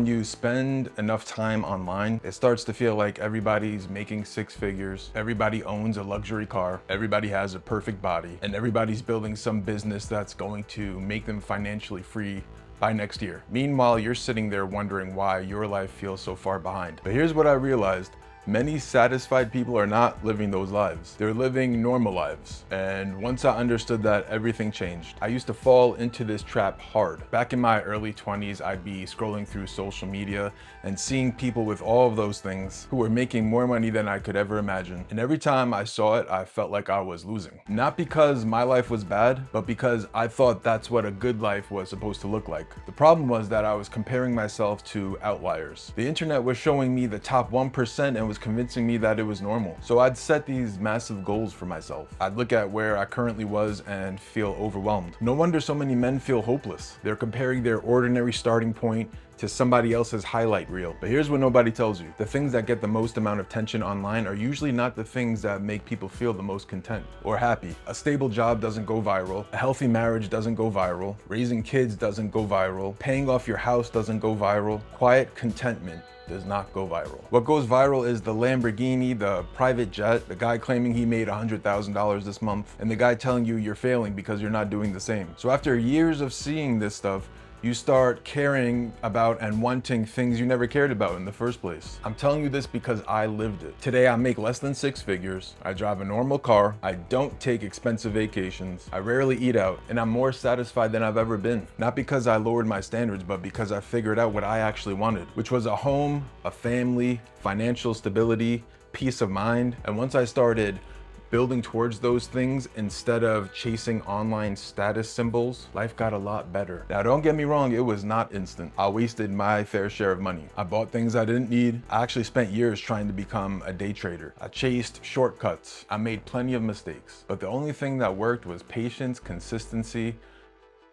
When you spend enough time online, it starts to feel like everybody's making six figures, everybody owns a luxury car, everybody has a perfect body, and everybody's building some business that's going to make them financially free by next year. Meanwhile, you're sitting there wondering why your life feels so far behind. But here's what I realized. Many satisfied people are not living those lives. They're living normal lives. And once I understood that, everything changed. I used to fall into this trap hard. Back in my early 20s, I'd be scrolling through social media and seeing people with all of those things who were making more money than I could ever imagine. And every time I saw it, I felt like I was losing. Not because my life was bad, but because I thought that's what a good life was supposed to look like. The problem was that I was comparing myself to outliers. The internet was showing me the top 1% and was convincing me that it was normal. So I'd set these massive goals for myself. I'd look at where I currently was and feel overwhelmed. No wonder so many men feel hopeless. They're comparing their ordinary starting point to somebody else's highlight reel. But here's what nobody tells you. The things that get the most amount of attention online are usually not the things that make people feel the most content or happy. A stable job doesn't go viral. A healthy marriage doesn't go viral. Raising kids doesn't go viral. Paying off your house doesn't go viral. Quiet contentment does not go viral. What goes viral is the Lamborghini, the private jet, the guy claiming he made $100,000 this month, and the guy telling you you're failing because you're not doing the same. So after years of seeing this stuff, you start caring about and wanting things you never cared about in the first place. I'm telling you this because I lived it. Today I make less than six figures, I drive a normal car, I don't take expensive vacations, I rarely eat out, and I'm more satisfied than I've ever been. Not because I lowered my standards, but because I figured out what I actually wanted, which was a home, a family, financial stability, peace of mind. And once I started building towards those things instead of chasing online status symbols, life got a lot better. Now, don't get me wrong, it was not instant. I wasted my fair share of money. I bought things I didn't need. I actually spent years trying to become a day trader. I chased shortcuts. I made plenty of mistakes. But the only thing that worked was patience, consistency,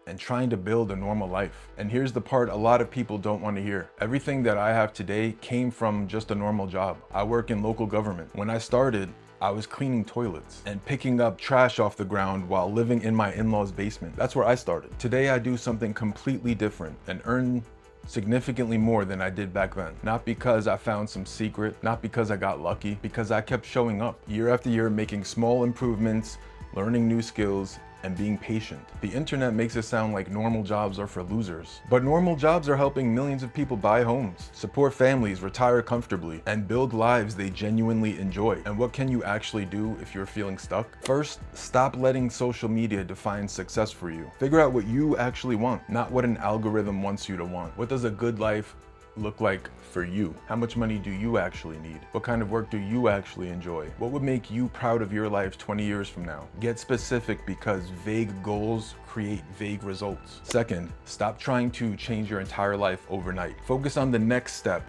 and trying to build a normal life. And here's the part a lot of people don't want to hear. Everything that I have today came from just a normal job. I work in local government. When I started, I was cleaning toilets and picking up trash off the ground while living in my in-laws' basement. That's where I started. Today I do something completely different and earn significantly more than I did back then. Not because I found some secret, not because I got lucky, because I kept showing up year after year, making small improvements, learning new skills, and being patient. The internet makes it sound like normal jobs are for losers, but normal jobs are helping millions of people buy homes, support families, retire comfortably, and build lives they genuinely enjoy. And what can you actually do if you're feeling stuck? First, stop letting social media define success for you. Figure out what you actually want, not what an algorithm wants you to want. What does a good life look like for you? How much money do you actually need? What kind of work do you actually enjoy? What would make you proud of your life 20 years from now? Get specific, because vague goals create vague results. Second, stop trying to change your entire life overnight. Focus on the next step,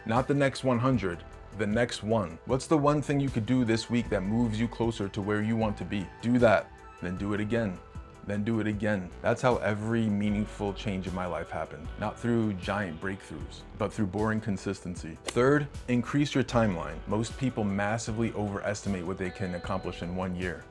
not the next 100, the next one. What's the one thing you could do this week that moves you closer to where you want to be? Do that, then do it again. Then do it again. That's how every meaningful change in my life happened. Not through giant breakthroughs, but through boring consistency. Third, increase your timeline. Most people massively overestimate what they can accomplish in 1 year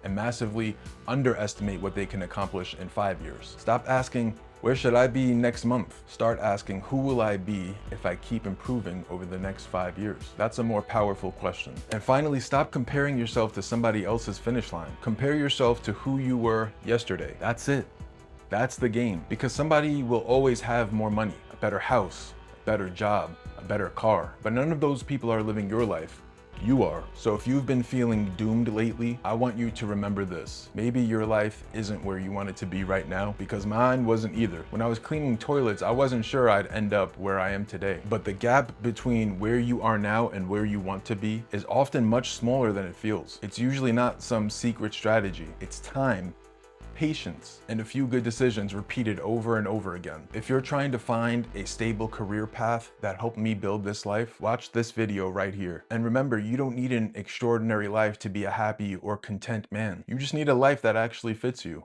and massively underestimate what they can accomplish in 5 years. Stop asking, where should I be next month? Start asking, who will I be if I keep improving over the next 5 years? That's a more powerful question. And finally, stop comparing yourself to somebody else's finish line. Compare yourself to who you were yesterday. That's it. That's the game. Because somebody will always have more money, a better house, a better job, a better car. But none of those people are living your life. You are. So if you've been feeling doomed lately, I want you to remember this. Maybe your life isn't where you want it to be right now, because mine wasn't either. When I was cleaning toilets, I wasn't sure I'd end up where I am today. But the gap between where you are now and where you want to be is often much smaller than it feels. It's usually not some secret strategy. It's time, patience, and a few good decisions repeated over and over again. If you're trying to find a stable career path that helped me build this life, watch this video right here. And remember, you don't need an extraordinary life to be a happy or content man. You just need a life that actually fits you.